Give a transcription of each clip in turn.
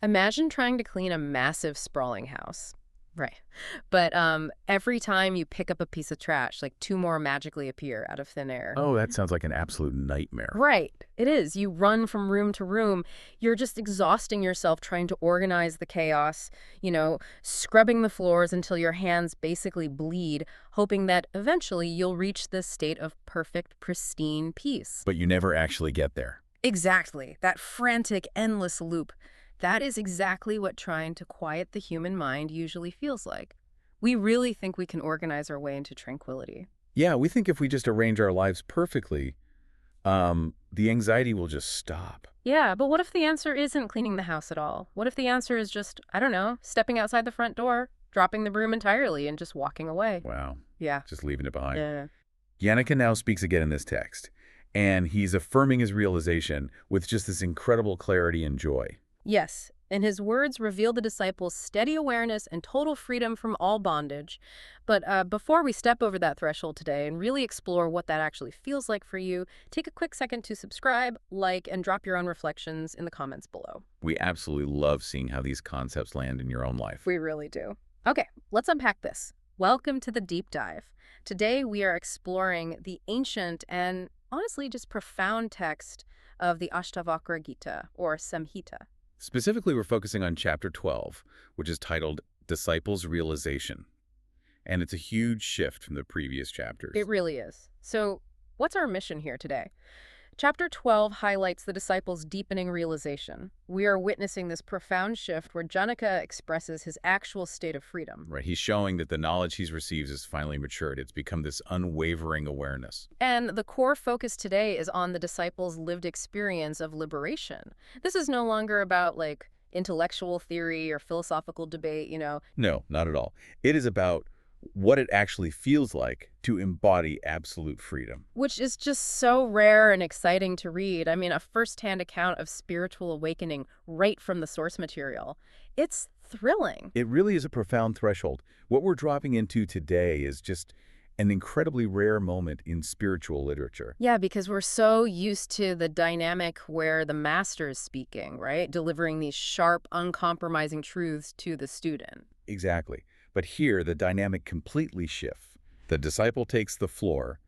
Imagine trying to clean a massive, sprawling house. Right. But every time you pick up a piece of trash, like two more magically appear out of thin air. Oh, that sounds like an absolute nightmare. Right. It is. You run from room to room. You're just exhausting yourself trying to organize the chaos, scrubbing the floors until your hands basically bleed, hoping that eventually you'll reach this state of perfect, pristine peace. But you never actually get there. Exactly. That frantic, endless loop. That is exactly what trying to quiet the human mind usually feels like. We really think we can organize our way into tranquility. Yeah, we think if we just arrange our lives perfectly, the anxiety will just stop. Yeah, but what if the answer isn't cleaning the house at all? What if the answer is just, I don't know, stepping outside the front door, dropping the broom entirely, and just walking away? Wow. Yeah. Just leaving it behind. Yeah. Janaka now speaks again in this text, and he's affirming his realization with just this incredible clarity and joy. Yes, and his words reveal the disciples' steady awareness and total freedom from all bondage. But before we step over that threshold today and really explore what that actually feels like for you, take a quick second to subscribe, like, and drop your own reflections in the comments below. We absolutely love seeing how these concepts land in your own life. We really do. Okay, let's unpack this. Welcome to the deep dive. Today we are exploring the ancient and honestly just profound text of the Ashtavakra Gita, or Samhita. Specifically, we're focusing on Chapter 12, which is titled Disciples' Realization. And it's a huge shift from the previous chapters. It really is. So what's our mission here today? Chapter 12 highlights the disciples' deepening realization. We are witnessing this profound shift where Janaka expresses his actual state of freedom. Right, he's showing that the knowledge he's received is finally matured. It's become this unwavering awareness. And the core focus today is on the disciples' lived experience of liberation. This is no longer about, intellectual theory or philosophical debate, No, not at all. It is about what it actually feels like to embody absolute freedom. Which is just so rare and exciting to read. I mean, a first-hand account of spiritual awakening right from the source material. It's thrilling. It really is a profound threshold. What we're dropping into today is just an incredibly rare moment in spiritual literature. Yeah, because we're so used to the dynamic where the master is speaking, right? Delivering these sharp, uncompromising truths to the student. Exactly. But here, the dynamic completely shifts. The disciple takes the floor.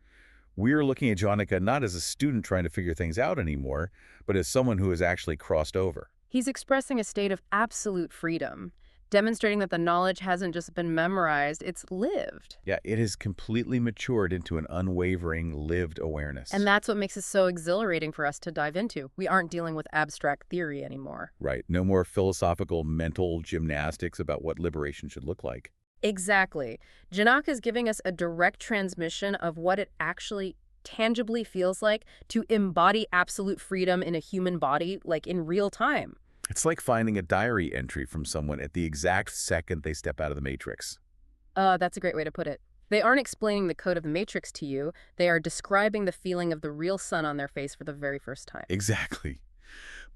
We're looking at Janaka not as a student trying to figure things out anymore, but as someone who has actually crossed over. He's expressing a state of absolute freedom, demonstrating that the knowledge hasn't just been memorized, it's lived. Yeah, it has completely matured into an unwavering, lived awareness. And that's what makes it so exhilarating for us to dive into. We aren't dealing with abstract theory anymore. Right. No more philosophical mental gymnastics about what liberation should look like. Exactly. Janaka is giving us a direct transmission of what it actually tangibly feels like to embody absolute freedom in a human body, in real time. It's like finding a diary entry from someone at the exact second they step out of the Matrix. That's a great way to put it. They aren't explaining the code of the Matrix to you. They are describing the feeling of the real sun on their face for the very first time. Exactly.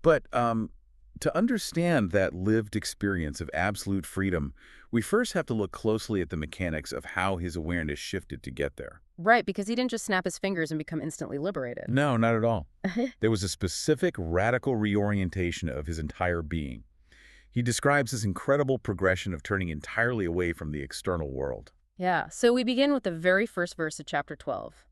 But to understand that lived experience of absolute freedom, we first have to look closely at the mechanics of how his awareness shifted to get there. Right, because he didn't just snap his fingers and become instantly liberated. No, not at all. There was a specific radical reorientation of his entire being. He describes this incredible progression of turning entirely away from the external world. Yeah, so we begin with the very first verse of chapter 12.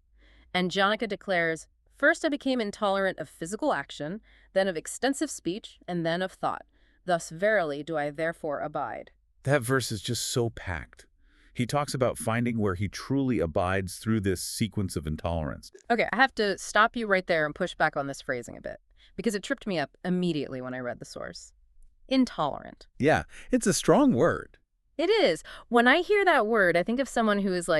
And Janaka declares, "First I became intolerant of physical action, then of extensive speech, and then of thought. Thus verily do I therefore abide." That verse is just so packed. He talks about finding where he truly abides through this sequence of intolerance. Okay, I have to stop you right there and push back on this phrasing a bit, because it tripped me up immediately when I read the source. Intolerant. Yeah, it's a strong word. It is. When I hear that word, I think of someone who is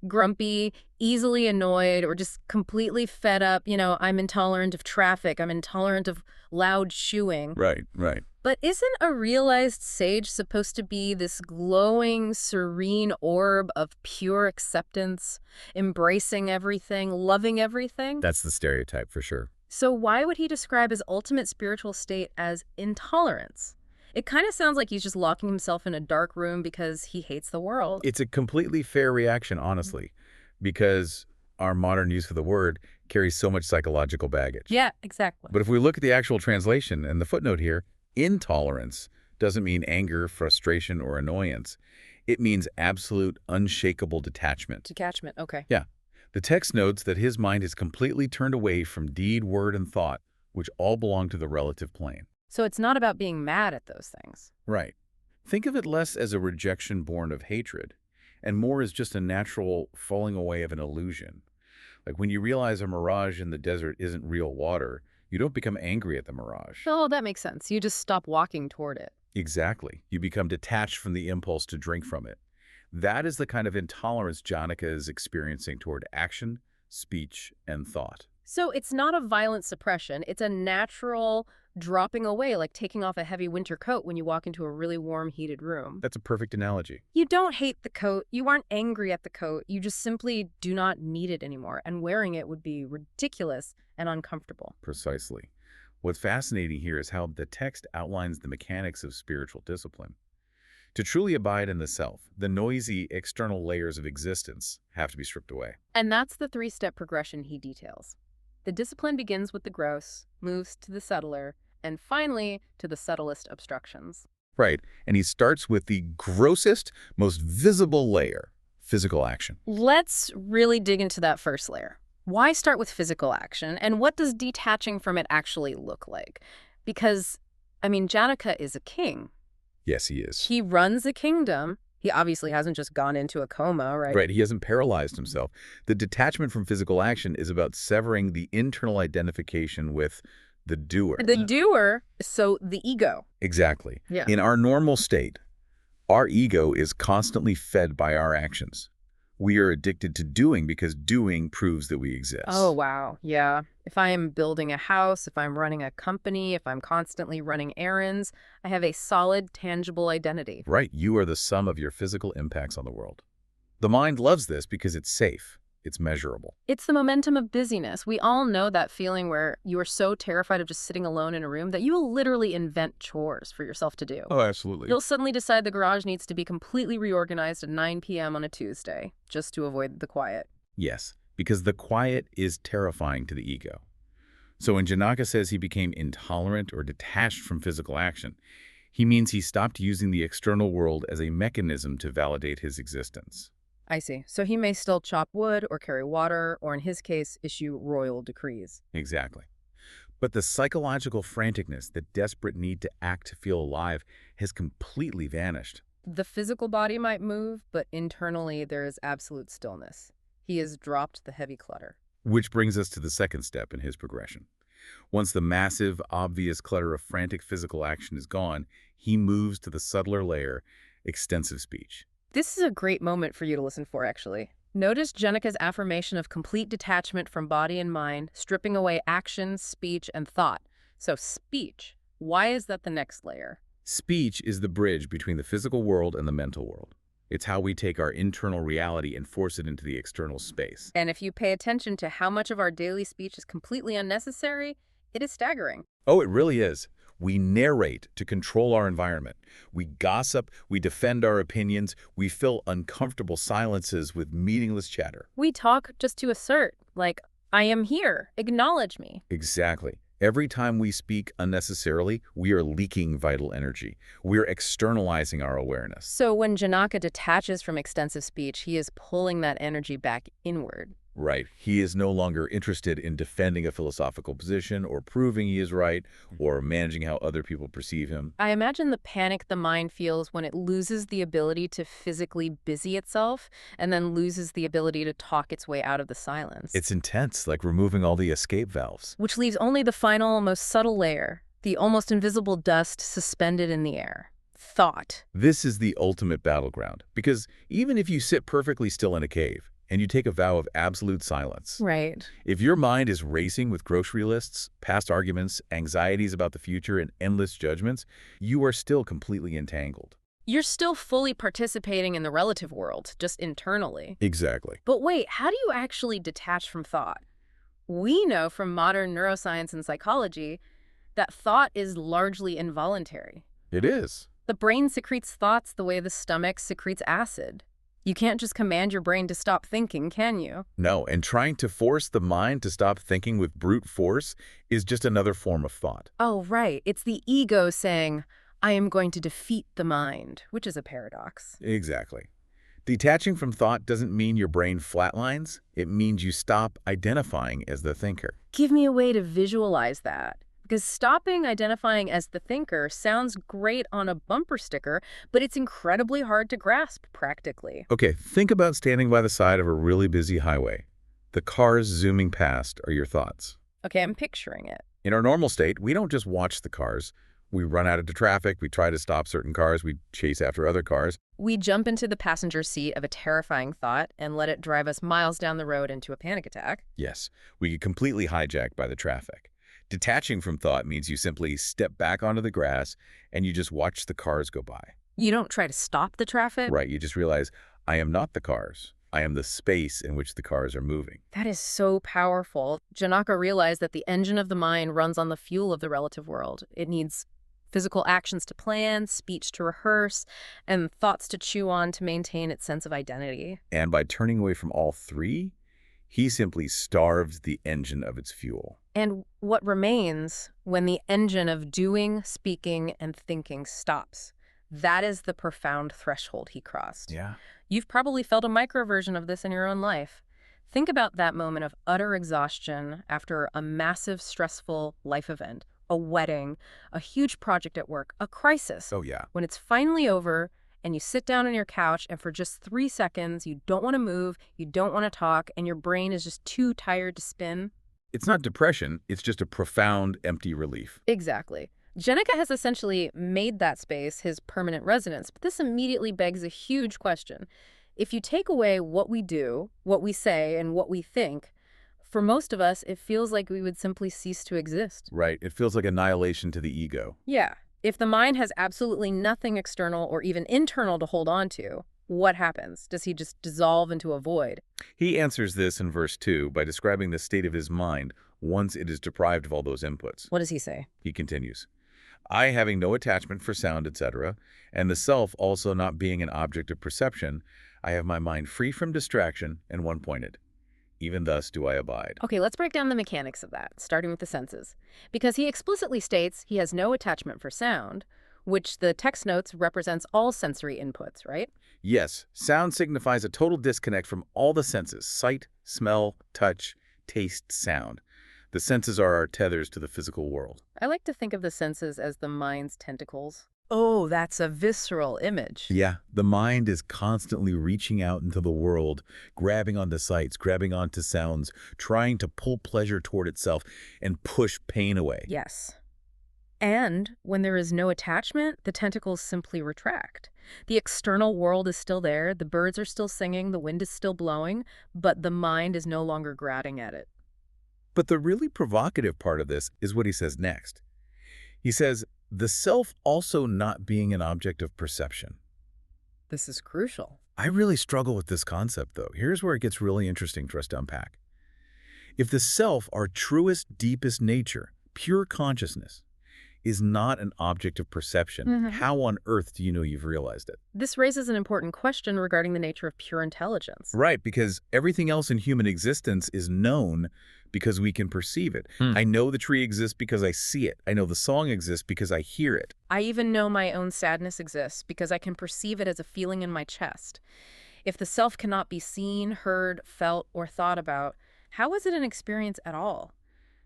grumpy, easily annoyed, or just completely fed up. I'm intolerant of traffic. I'm intolerant of loud chewing. Right, right. But isn't a realized sage supposed to be this glowing, serene orb of pure acceptance, embracing everything, loving everything? That's the stereotype for sure. So why would he describe his ultimate spiritual state as intolerance? It kind of sounds like he's just locking himself in a dark room because he hates the world. It's a completely fair reaction, honestly, because our modern use of the word carries so much psychological baggage. Yeah, exactly. But if we look at the actual translation and the footnote here, intolerance doesn't mean anger, frustration, or annoyance. It means absolute, unshakable detachment. Detachment, okay. Yeah. The text notes that his mind is completely turned away from deed, word, and thought, which all belong to the relative plane. So it's not about being mad at those things. Right. Think of it less as a rejection born of hatred, and more as just a natural falling away of an illusion. Like when you realize a mirage in the desert isn't real water, you don't become angry at the mirage. Oh, that makes sense. You just stop walking toward it. Exactly. You become detached from the impulse to drink from it. That is the kind of intolerance Janaka is experiencing toward action, speech, and thought. So it's not a violent suppression. It's a natural dropping away, like taking off a heavy winter coat when you walk into a really warm, heated room. That's a perfect analogy. You don't hate the coat. You aren't angry at the coat. You just simply do not need it anymore. And wearing it would be ridiculous and uncomfortable. Precisely. What's fascinating here is how the text outlines the mechanics of spiritual discipline. To truly abide in the self, the noisy external layers of existence have to be stripped away. And that's the three-step progression he details. The discipline begins with the gross, moves to the subtler, and finally to the subtlest obstructions. Right, and he starts with the grossest, most visible layer, physical action. Let's really dig into that first layer. Why start with physical action, and what does detaching from it actually look like? Because, Janaka is a king. Yes, he is. He runs a kingdom. He obviously hasn't just gone into a coma, right? Right, he hasn't paralyzed himself. The detachment from physical action is about severing the internal identification with the doer. The doer, so the ego. Exactly. Yeah. In our normal state, our ego is constantly fed by our actions. We are addicted to doing because doing proves that we exist. Oh, wow. Yeah. If I am building a house, if I'm running a company, if I'm constantly running errands, I have a solid, tangible identity. Right. You are the sum of your physical impacts on the world. The mind loves this because it's safe. It's measurable. It's the momentum of busyness. We all know that feeling where you are so terrified of just sitting alone in a room that you will literally invent chores for yourself to do. Oh, absolutely. You'll suddenly decide the garage needs to be completely reorganized at 9 p.m. on a Tuesday, just to avoid the quiet. Yes, because the quiet is terrifying to the ego. So when Janaka says he became intolerant or detached from physical action, he means he stopped using the external world as a mechanism to validate his existence. I see. So he may still chop wood or carry water, or in his case, issue royal decrees. Exactly. But the psychological franticness, the desperate need to act to feel alive, has completely vanished. The physical body might move, but internally there is absolute stillness. He has dropped the heavy clutter. Which brings us to the second step in his progression. Once the massive, obvious clutter of frantic physical action is gone, he moves to the subtler layer, extensive speech. This is a great moment for you to listen for, actually. Notice Janaka's affirmation of complete detachment from body and mind, stripping away action, speech, and thought. So speech, why is that the next layer? Speech is the bridge between the physical world and the mental world. It's how we take our internal reality and force it into the external space. And if you pay attention to how much of our daily speech is completely unnecessary, it is staggering. Oh, it really is. We narrate to control our environment. We gossip, we defend our opinions, we fill uncomfortable silences with meaningless chatter. We talk just to assert, like, I am here, acknowledge me. Exactly. Every time we speak unnecessarily, we are leaking vital energy. We're externalizing our awareness. So when Janaka detaches from extensive speech, he is pulling that energy back inward. Right. He is no longer interested in defending a philosophical position or proving he is right or managing how other people perceive him. I imagine the panic the mind feels when it loses the ability to physically busy itself and then loses the ability to talk its way out of the silence. It's intense, like removing all the escape valves. Which leaves only the final, most subtle layer, the almost invisible dust suspended in the air. Thought. This is the ultimate battleground, because even if you sit perfectly still in a cave, and you take a vow of absolute silence. Right. If your mind is racing with grocery lists, past arguments, anxieties about the future, and endless judgments, you are still completely entangled. You're still fully participating in the relative world, just internally. Exactly. But wait, how do you actually detach from thought? We know from modern neuroscience and psychology that thought is largely involuntary. It is. The brain secretes thoughts the way the stomach secretes acid. You can't just command your brain to stop thinking, can you? No, and trying to force the mind to stop thinking with brute force is just another form of thought. Oh, right. It's the ego saying, I am going to defeat the mind, which is a paradox. Exactly. Detaching from thought doesn't mean your brain flatlines. It means you stop identifying as the thinker. Give me a way to visualize that. Because stopping identifying as the thinker sounds great on a bumper sticker, but it's incredibly hard to grasp practically. Okay, think about standing by the side of a really busy highway. The cars zooming past are your thoughts. Okay, I'm picturing it. In our normal state, we don't just watch the cars. We run out into traffic, we try to stop certain cars, we chase after other cars. We jump into the passenger seat of a terrifying thought and let it drive us miles down the road into a panic attack. Yes, we get completely hijacked by the traffic. Detaching from thought means you simply step back onto the grass and you just watch the cars go by. You don't try to stop the traffic. Right, you just realize, I am not the cars. I am the space in which the cars are moving. That is so powerful. Janaka realized that the engine of the mind runs on the fuel of the relative world. It needs physical actions to plan, speech to rehearse, and thoughts to chew on to maintain its sense of identity. And by turning away from all three, he simply starved the engine of its fuel. And what remains when the engine of doing, speaking, and thinking stops? That is the profound threshold he crossed. Yeah. You've probably felt a micro version of this in your own life. Think about that moment of utter exhaustion after a massive, stressful life event, a wedding, a huge project at work, a crisis. Oh, yeah. When it's finally over and you sit down on your couch and for just 3 seconds, you don't want to move, you don't want to talk, and your brain is just too tired to spin. It's not depression, it's just a profound, empty relief. Exactly. Janaka has essentially made that space his permanent residence, but this immediately begs a huge question. If you take away what we do, what we say, and what we think, for most of us, it feels like we would simply cease to exist. Right, it feels like annihilation to the ego. Yeah. If the mind has absolutely nothing external or even internal to hold on to, what happens? Does he just dissolve into a void? He answers this in verse 2 by describing the state of his mind once it is deprived of all those inputs. What does he say? He continues, I having no attachment for sound, etc., and the self also not being an object of perception, I have my mind free from distraction and one-pointed. Even thus do I abide. Okay, let's break down the mechanics of that, starting with the senses. Because he explicitly states he has no attachment for sound, which the text notes represents all sensory inputs, right? Yes, sound signifies a total disconnect from all the senses, sight, smell, touch, taste, sound. The senses are our tethers to the physical world. I like to think of the senses as the mind's tentacles. Oh, that's a visceral image. Yeah, the mind is constantly reaching out into the world, grabbing onto sights, grabbing onto sounds, trying to pull pleasure toward itself and push pain away. Yes. And when there is no attachment, the tentacles simply retract. The external world is still there, the birds are still singing, the wind is still blowing, but the mind is no longer grabbing at it. But the really provocative part of this is what he says next. He says, the self also not being an object of perception. This is crucial. I really struggle with this concept, though. Here's where it gets really interesting for us to unpack. If the self, our truest, deepest nature, pure consciousness, is not an object of perception, how on earth do you know you've realized it? This raises an important question regarding the nature of pure intelligence. Right, because everything else in human existence is known because we can perceive it. I know the tree exists because I see it. I know the song exists because I hear it. I even know my own sadness exists because I can perceive it as a feeling in my chest. If the self cannot be seen, heard, felt, or thought about, how is it an experience at all?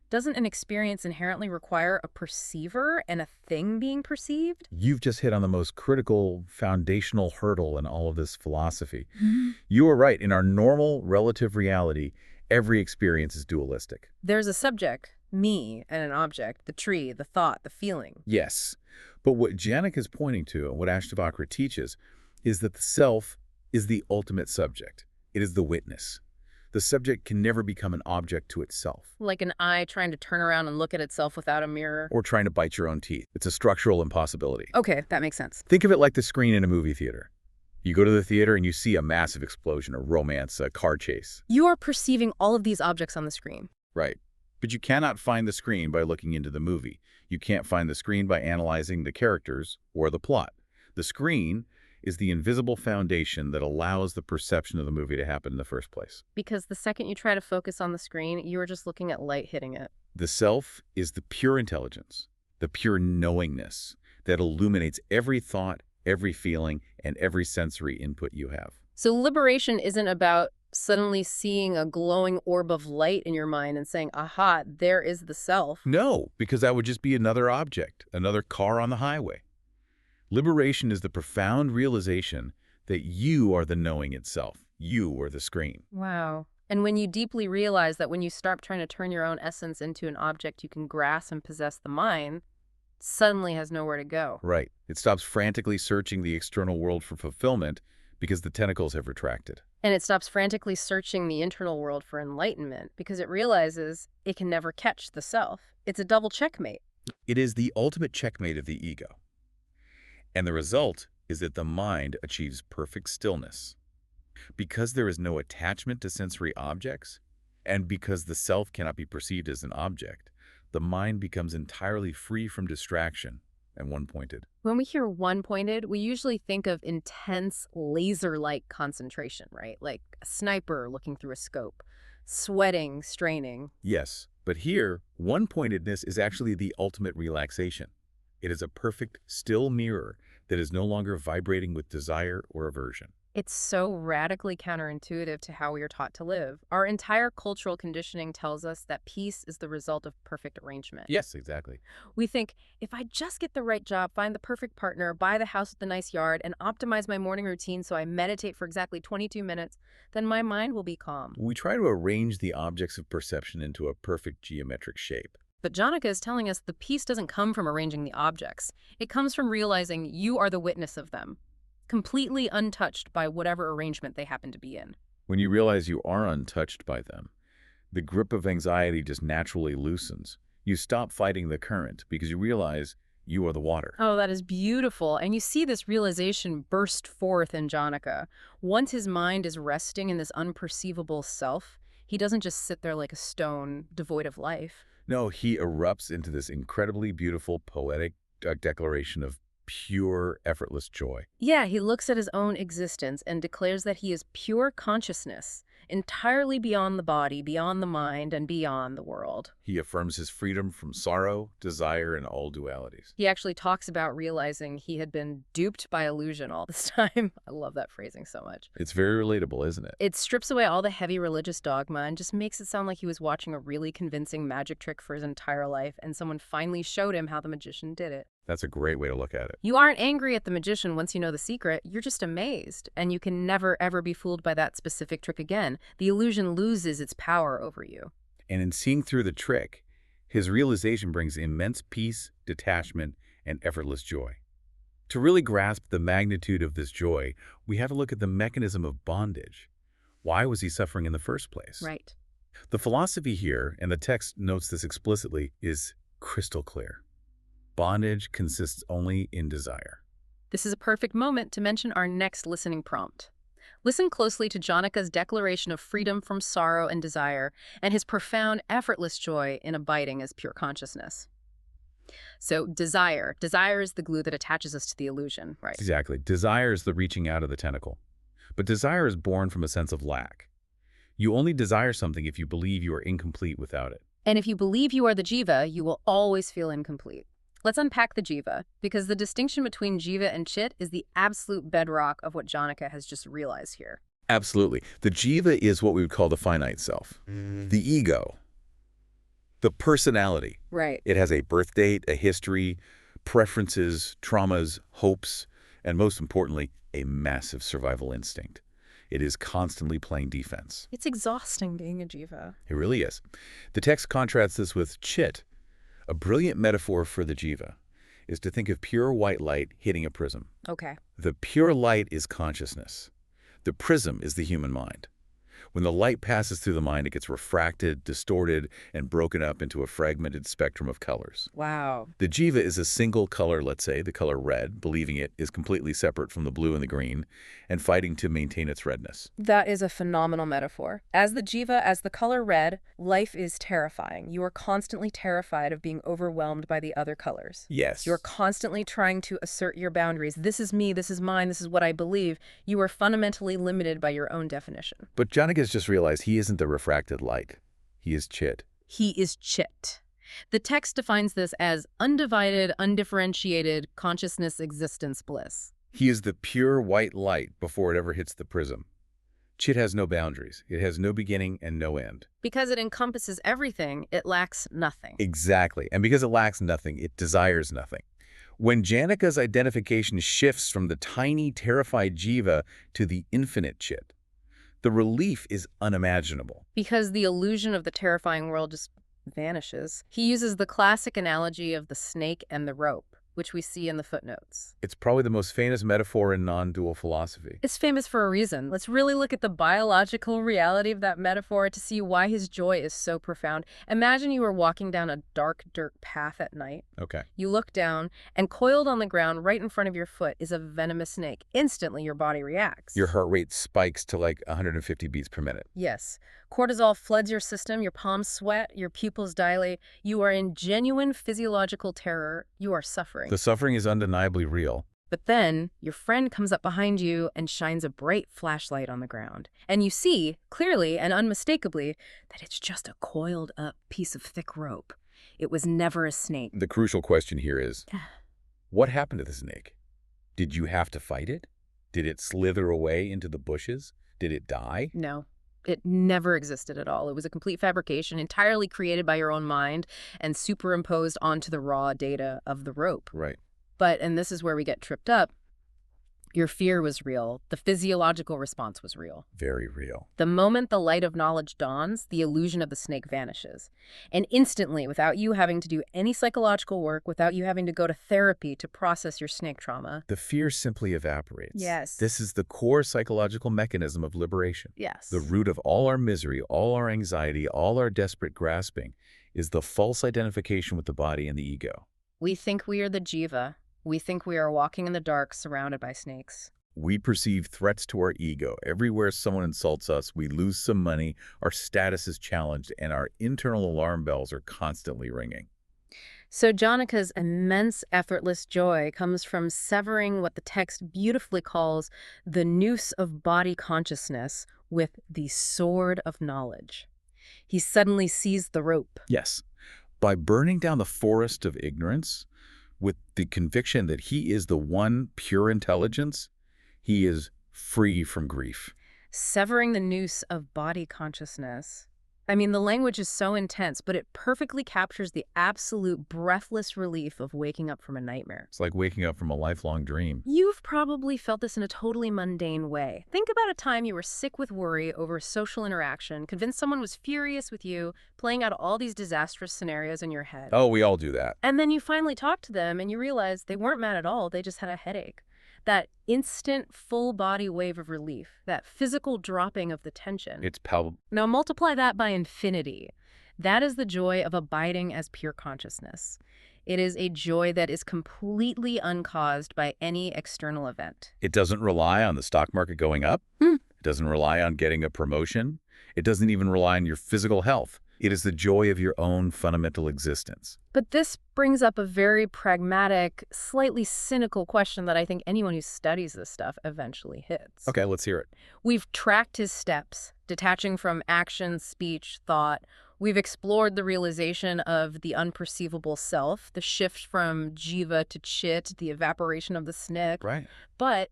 Doesn't an experience inherently require a perceiver and a thing being perceived? You've just hit on the most critical, foundational hurdle in all of this philosophy. You are right. In our normal, relative reality, every experience is dualistic. There's a subject, me, and an object, the tree, the thought, the feeling. Yes. But what Janaka is pointing to, and what Ashtavakra teaches, is that the self is the ultimate subject. It is the witness. The subject can never become an object to itself. Like an eye trying to turn around and look at itself without a mirror. Or trying to bite your own teeth. It's a structural impossibility. Okay, that makes sense. Think of it like the screen in a movie theater. You go to the theater and you see a massive explosion, a romance, a car chase. You are perceiving all of these objects on the screen. Right. But you cannot find the screen by looking into the movie. You can't find the screen by analyzing the characters or the plot. The screen is the invisible foundation that allows the perception of the movie to happen in the first place. Because the second you try to focus on the screen, you are just looking at light hitting it. The self is the pure intelligence, the pure knowingness, that illuminates every thought, every feeling, and every sensory input you have. So liberation isn't about suddenly seeing a glowing orb of light in your mind and saying, aha, there is the self. No, because that would just be another object, another car on the highway. Liberation is the profound realization that you are the knowing itself. You are the screen. Wow. And when you deeply realize that when you start trying to turn your own essence into an object you can grasp and possess, the mind suddenly has nowhere to go. Right. It stops frantically searching the external world for fulfillment because the tentacles have retracted. And it stops frantically searching the internal world for enlightenment because it realizes it can never catch the self. It's a double checkmate. It is the ultimate checkmate of the ego. And the result is that the mind achieves perfect stillness. Because there is no attachment to sensory objects, and because the self cannot be perceived as an object, the mind becomes entirely free from distraction and one-pointed. When we hear one-pointed, we usually think of intense laser-like concentration, right? Like a sniper looking through a scope, sweating, straining. Yes, but here, one-pointedness is actually the ultimate relaxation. It is a perfect, still mirror that is no longer vibrating with desire or aversion. It's so radically counterintuitive to how we are taught to live. Our entire cultural conditioning tells us that peace is the result of perfect arrangement. Yes, exactly. We think, if I just get the right job, find the perfect partner, buy the house with the nice yard, and optimize my morning routine so I meditate for exactly 22 minutes, then my mind will be calm. We try to arrange the objects of perception into a perfect geometric shape. But Janaka is telling us the peace doesn't come from arranging the objects. It comes from realizing you are the witness of them, completely untouched by whatever arrangement they happen to be in. When you realize you are untouched by them, the grip of anxiety just naturally loosens. You stop fighting the current because you realize you are the water. Oh, that is beautiful. And you see this realization burst forth in Janaka. Once his mind is resting in this unperceivable self, he doesn't just sit there like a stone, devoid of life. No, he erupts into this incredibly beautiful, poetic declaration of pure, effortless joy. Yeah, he looks at his own existence and declares that he is pure consciousness, entirely beyond the body, beyond the mind, and beyond the world. He affirms his freedom from sorrow, desire, and all dualities. He actually talks about realizing he had been duped by illusion all this time. I love that phrasing so much. It's very relatable, isn't it? It strips away all the heavy religious dogma and just makes it sound like he was watching a really convincing magic trick for his entire life, and someone finally showed him how the magician did it. That's a great way to look at it. You aren't angry at the magician once you know the secret. You're just amazed, and you can never, ever be fooled by that specific trick again. The illusion loses its power over you. And in seeing through the trick, his realization brings immense peace, detachment, and effortless joy. To really grasp the magnitude of this joy, we have to look at the mechanism of bondage. Why was he suffering in the first place? Right. The philosophy here, and the text notes this explicitly, is crystal clear. Bondage consists only in desire. This is a perfect moment to mention our next listening prompt. Listen closely to Janaka's declaration of freedom from sorrow and desire, and his profound, effortless joy in abiding as pure consciousness. So, desire. Desire is the glue that attaches us to the illusion, right? Exactly. Desire is the reaching out of the tentacle. But desire is born from a sense of lack. You only desire something if you believe you are incomplete without it. And if you believe you are the Jiva, you will always feel incomplete. Let's unpack the Jiva, because the distinction between Jiva and Chit is the absolute bedrock of what Janaka has just realized here. Absolutely. The Jiva is what we would call the finite self, the ego, the personality. Right. It has a birth date, a history, preferences, traumas, hopes, and most importantly, a massive survival instinct. It is constantly playing defense. It's exhausting being a Jiva. It really is. The text contrasts this with Chit. A brilliant metaphor for the Jiva is to think of pure white light hitting a prism. Okay. The pure light is consciousness. The prism is the human mind. When the light passes through the mind, it gets refracted, distorted, and broken up into a fragmented spectrum of colors. Wow. The Jiva is a single color, let's say, the color red, believing it is completely separate from the blue and the green, and fighting to maintain its redness. That is a phenomenal metaphor. As the Jiva, as the color red, life is terrifying. You are constantly terrified of being overwhelmed by the other colors. Yes. You're constantly trying to assert your boundaries. This is me, this is mine, this is what I believe. You are fundamentally limited by your own definition. But Janaka has just realized he isn't the refracted light. He is Chit. He is Chit. The text defines this as undivided, undifferentiated consciousness existence bliss. He is the pure white light before it ever hits the prism. Chit has no boundaries. It has no beginning and no end. Because it encompasses everything, it lacks nothing. Exactly. And because it lacks nothing, it desires nothing. When Janaka's identification shifts from the tiny, terrified Jiva to the infinite Chit, the relief is unimaginable. Because the illusion of the terrifying world just vanishes. He uses the classic analogy of the snake and the rope, which we see in the footnotes. It's probably the most famous metaphor in non-dual philosophy. It's famous for a reason. Let's really look at the biological reality of that metaphor to see why his joy is so profound. Imagine you were walking down a dark dirt path at night. Okay. You look down, and coiled on the ground right in front of your foot is a venomous snake. Instantly, your body reacts. Your heart rate spikes to like 150 beats per minute. Yes. Cortisol floods your system, your palms sweat, your pupils dilate. You are in genuine physiological terror. You are suffering. The suffering is undeniably real. But then, your friend comes up behind you and shines a bright flashlight on the ground. And you see, clearly and unmistakably, that it's just a coiled up piece of thick rope. It was never a snake. The crucial question here is, what happened to the snake? Did you have to fight it? Did it slither away into the bushes? Did it die? No. It never existed at all. It was a complete fabrication, entirely created by your own mind and superimposed onto the raw data of the rope. Right. But, and this is where we get tripped up, your fear was real. The physiological response was real. Very real. The moment the light of knowledge dawns, the illusion of the snake vanishes. And instantly, without you having to do any psychological work, without you having to go to therapy to process your snake trauma. The fear simply evaporates. Yes. This is the core psychological mechanism of liberation. Yes. The root of all our misery, all our anxiety, all our desperate grasping is the false identification with the body and the ego. We think we are the Jiva. We think we are walking in the dark surrounded by snakes. We perceive threats to our ego. Everywhere someone insults us, we lose some money, our status is challenged, and our internal alarm bells are constantly ringing. So Janaka's immense effortless joy comes from severing what the text beautifully calls the noose of body consciousness with the sword of knowledge. He suddenly sees the rope. Yes. By burning down the forest of ignorance, with the conviction that he is the one pure intelligence, he is free from grief. Severing the noose of body consciousness. I mean, the language is so intense, but it perfectly captures the absolute breathless relief of waking up from a nightmare. It's like waking up from a lifelong dream. You've probably felt this in a totally mundane way. Think about a time you were sick with worry over a social interaction, convinced someone was furious with you, playing out all these disastrous scenarios in your head. Oh, we all do that. And then you finally talked to them and you realize they weren't mad at all, they just had a headache. That instant full-body wave of relief, that physical dropping of the tension. It's palpable. Now multiply that by infinity. That is the joy of abiding as pure consciousness. It is a joy that is completely uncaused by any external event. It doesn't rely on the stock market going up. It doesn't rely on getting a promotion. It doesn't even rely on your physical health. It is the joy of your own fundamental existence. But this brings up a very pragmatic, slightly cynical question that I think anyone who studies this stuff eventually hits. Okay, let's hear it. We've tracked his steps, detaching from action, speech, thought. We've explored the realization of the unperceivable self, the shift from Jiva to Chit, the evaporation of the snake. Right. But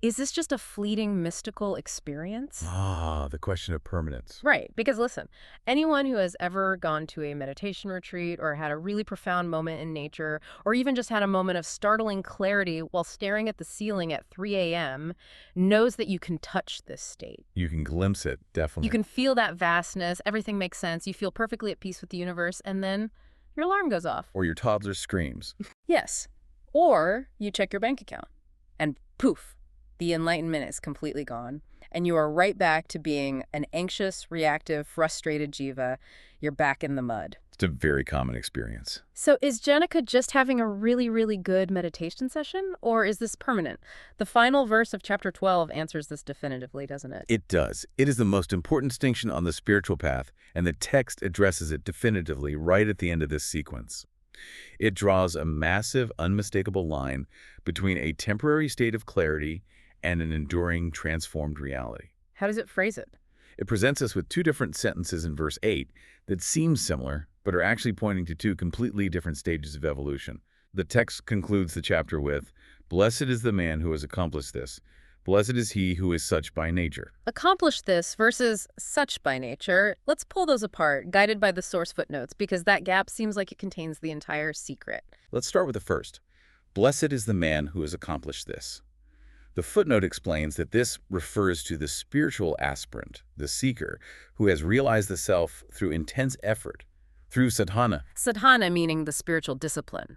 is this just a fleeting mystical experience? Ah, the question of permanence. Right, because listen, anyone who has ever gone to a meditation retreat or had a really profound moment in nature, or even just had a moment of startling clarity while staring at the ceiling at 3 a.m., knows that you can touch this state. You can glimpse it, definitely. You can feel that vastness, everything makes sense, you feel perfectly at peace with the universe, and then your alarm goes off. Or your toddler screams. Yes. Or you check your bank account, and poof. The enlightenment is completely gone, and you are right back to being an anxious, reactive, frustrated Jiva. You're back in the mud. It's a very common experience. So is Janaka just having a really, really good meditation session, or is this permanent? The final verse of chapter 12 answers this definitively, doesn't it? It does. It is the most important distinction on the spiritual path, and the text addresses it definitively right at the end of this sequence. It draws a massive, unmistakable line between a temporary state of clarity and an enduring, transformed reality. How does it phrase it? It presents us with two different sentences in verse 8 that seem similar, but are actually pointing to two completely different stages of evolution. The text concludes the chapter with, "Blessed is the man who has accomplished this. Blessed is he who is such by nature." Accomplish this versus such by nature. Let's pull those apart, guided by the source footnotes, because that gap seems like it contains the entire secret. Let's start with the first. Blessed is the man who has accomplished this. The footnote explains that this refers to the spiritual aspirant, the seeker, who has realized the self through intense effort, through sadhana. Sadhana meaning the spiritual discipline.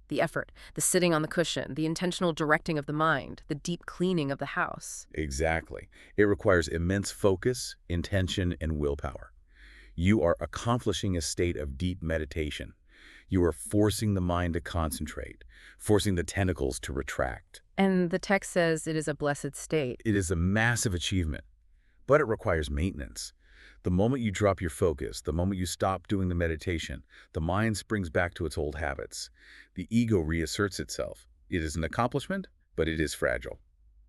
The effort, the sitting on the cushion, the intentional directing of the mind, the deep cleaning of the house. Exactly. It requires immense focus, intention, and willpower. You are accomplishing a state of deep meditation. You are forcing the mind to concentrate, forcing the tentacles to retract. And the text says it is a blessed state. It is a massive achievement, but it requires maintenance. The moment you drop your focus, the moment you stop doing the meditation, the mind springs back to its old habits. The ego reasserts itself. It is an accomplishment, but it is fragile.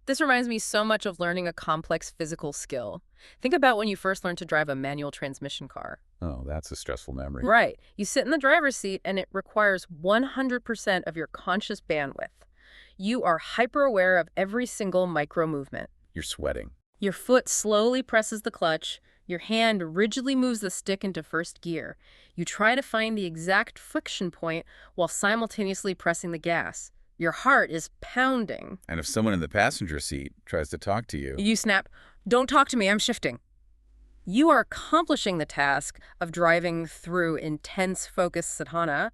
This reminds me so much of learning a complex physical skill. Think about when you first learned to drive a manual transmission car. Oh, that's a stressful memory. Right. You sit in the driver's seat and it requires 100% of your conscious bandwidth. You are hyper-aware of every single micro-movement. You're sweating. Your foot slowly presses the clutch. Your hand rigidly moves the stick into first gear. You try to find the exact friction point while simultaneously pressing the gas. Your heart is pounding. And if someone in the passenger seat tries to talk to you, You snap, "Don't talk to me, I'm shifting." You are accomplishing the task of driving through intense focused sadhana,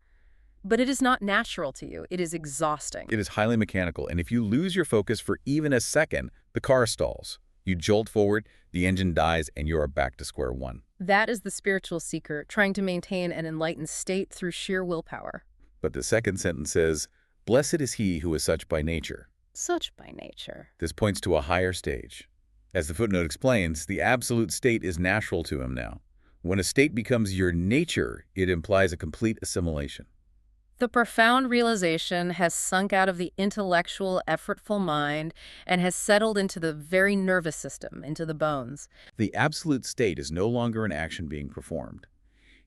but it is not natural to you. It is exhausting. it is highly mechanical, and if you lose your focus for even a second, the car stalls. You jolt forward, the engine dies, and you are back to square one. That is the spiritual seeker trying to maintain an enlightened state through sheer willpower. But the second sentence says, "Blessed is he who is such by nature." Such by nature. This points to a higher stage. As the footnote explains, the absolute state is natural to him now. When a state becomes your nature, it implies a complete assimilation. The profound realization has sunk out of the intellectual, effortful mind and has settled into the very nervous system, into the bones. The absolute state is no longer an action being performed.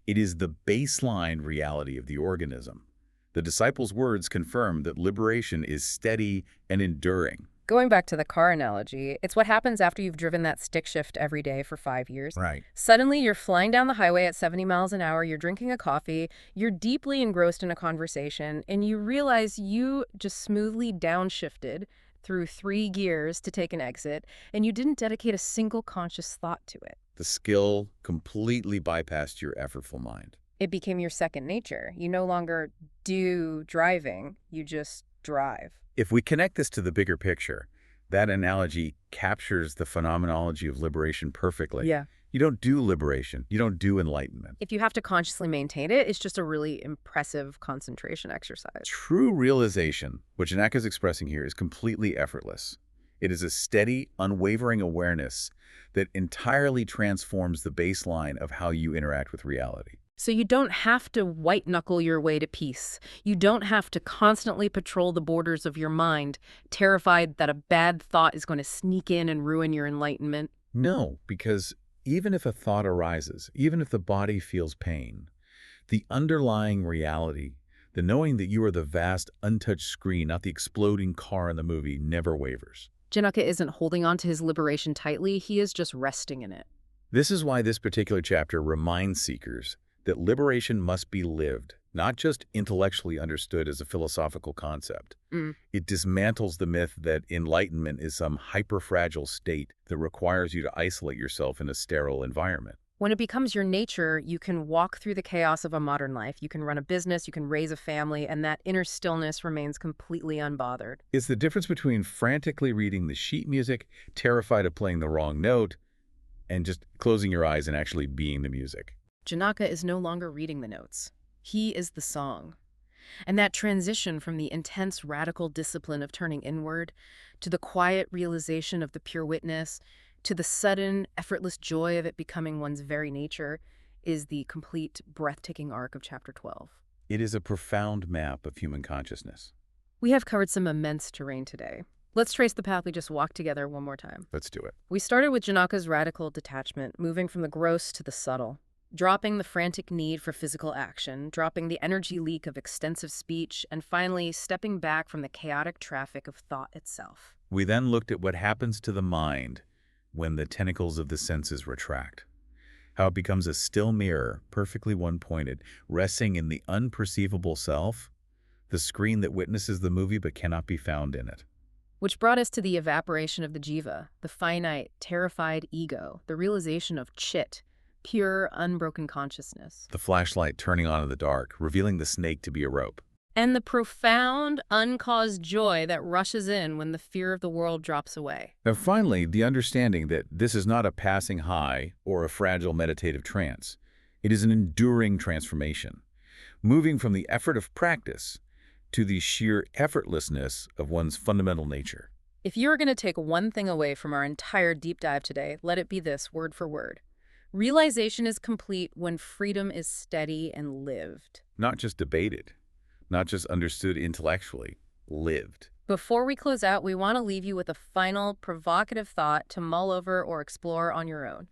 It is the baseline reality of the organism. The disciples' words confirm that liberation is steady and enduring. Going back to the car analogy, it's what happens after you've driven that stick shift every day for 5 years. Right. Suddenly, you're flying down the highway at 70 miles an hour, you're drinking a coffee, you're deeply engrossed in a conversation, and you realize you just smoothly downshifted through 3 gears to take an exit, and you didn't dedicate a single conscious thought to it. The skill completely bypassed your effortful mind. It became your second nature. You no longer do driving, you just drive. If we connect this to the bigger picture, that analogy captures the phenomenology of liberation perfectly. Yeah. You don't do liberation. You don't do enlightenment. If you have to consciously maintain it, it's just a really impressive concentration exercise. True realization, which Janaka is expressing here, is completely effortless. It is a steady, unwavering awareness that entirely transforms the baseline of how you interact with reality. So you don't have to white-knuckle your way to peace. You don't have to constantly patrol the borders of your mind, terrified that a bad thought is going to sneak in and ruin your enlightenment. No, because even if a thought arises, even if the body feels pain, the underlying reality, the knowing that you are the vast, untouched screen, not the exploding car in the movie, never wavers. Janaka isn't holding on to his liberation tightly, he is just resting in it. This is why this particular chapter reminds seekers that liberation must be lived, not just intellectually understood as a philosophical concept. It dismantles the myth that enlightenment is some hyper-fragile state that requires you to isolate yourself in a sterile environment. When it becomes your nature, you can walk through the chaos of a modern life. You can run a business, you can raise a family, and that inner stillness remains completely unbothered. It's the difference between frantically reading the sheet music, terrified of playing the wrong note, and just closing your eyes and actually being the music. Janaka is no longer reading the notes. He is the song. And that transition from the intense radical discipline of turning inward to the quiet realization of the pure witness to the sudden, effortless joy of it becoming one's very nature is the complete, breathtaking arc of Chapter 12. It is a profound map of human consciousness. We have covered some immense terrain today. Let's trace the path we just walked together one more time. Let's do it. We started with Janaka's radical detachment, moving from the gross to the subtle. dropping the frantic need for physical action, dropping the energy leak of extensive speech, and finally stepping back from the chaotic traffic of thought itself. We then looked at what happens to the mind when the tentacles of the senses retract, how it becomes a still mirror, perfectly one-pointed, resting in the unperceivable self, the screen that witnesses the movie but cannot be found in it. Which brought us to the evaporation of the Jiva, the finite, terrified ego, the realization of Chit, pure, unbroken consciousness. The flashlight turning on in the dark, revealing the snake to be a rope. And the profound, uncaused joy that rushes in when the fear of the world drops away. And finally, the understanding that this is not a passing high or a fragile meditative trance. It is an enduring transformation, moving from the effort of practice to the sheer effortlessness of one's fundamental nature. If you're going to take one thing away from our entire deep dive today, let it be this, word for word. Realization is complete when freedom is steady and lived. Not just debated, not just understood intellectually, lived. Before we close out, we want to leave you with a final, provocative thought to mull over or explore on your own.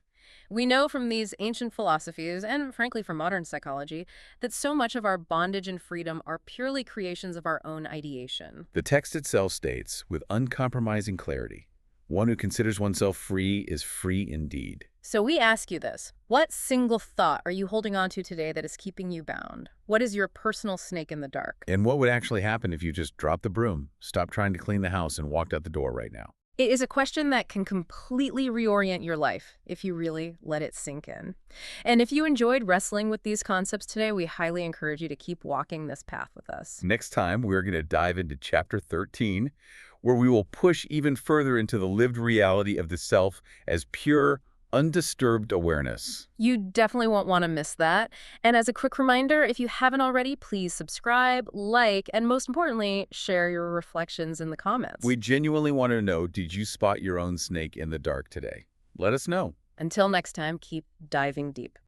We know from these ancient philosophies, and frankly from modern psychology, that so much of our bondage and freedom are purely creations of our own ideation. The text itself states, with uncompromising clarity, one who considers oneself free is free indeed. So we ask you this. What single thought are you holding on to today that is keeping you bound? What is your personal snake in the dark? And what would actually happen if you just dropped the broom, stopped trying to clean the house, and walked out the door right now? It is a question that can completely reorient your life if you really let it sink in. And if you enjoyed wrestling with these concepts today, we highly encourage you to keep walking this path with us. Next time, we're going to dive into Chapter 13, where we will push even further into the lived reality of the self as pure, undisturbed awareness. You definitely won't want to miss that. And as a quick reminder, if you haven't already, please subscribe, like, and most importantly, share your reflections in the comments. We genuinely want to know, did you spot your own snake in the dark today? Let us know. Until next time, keep diving deep.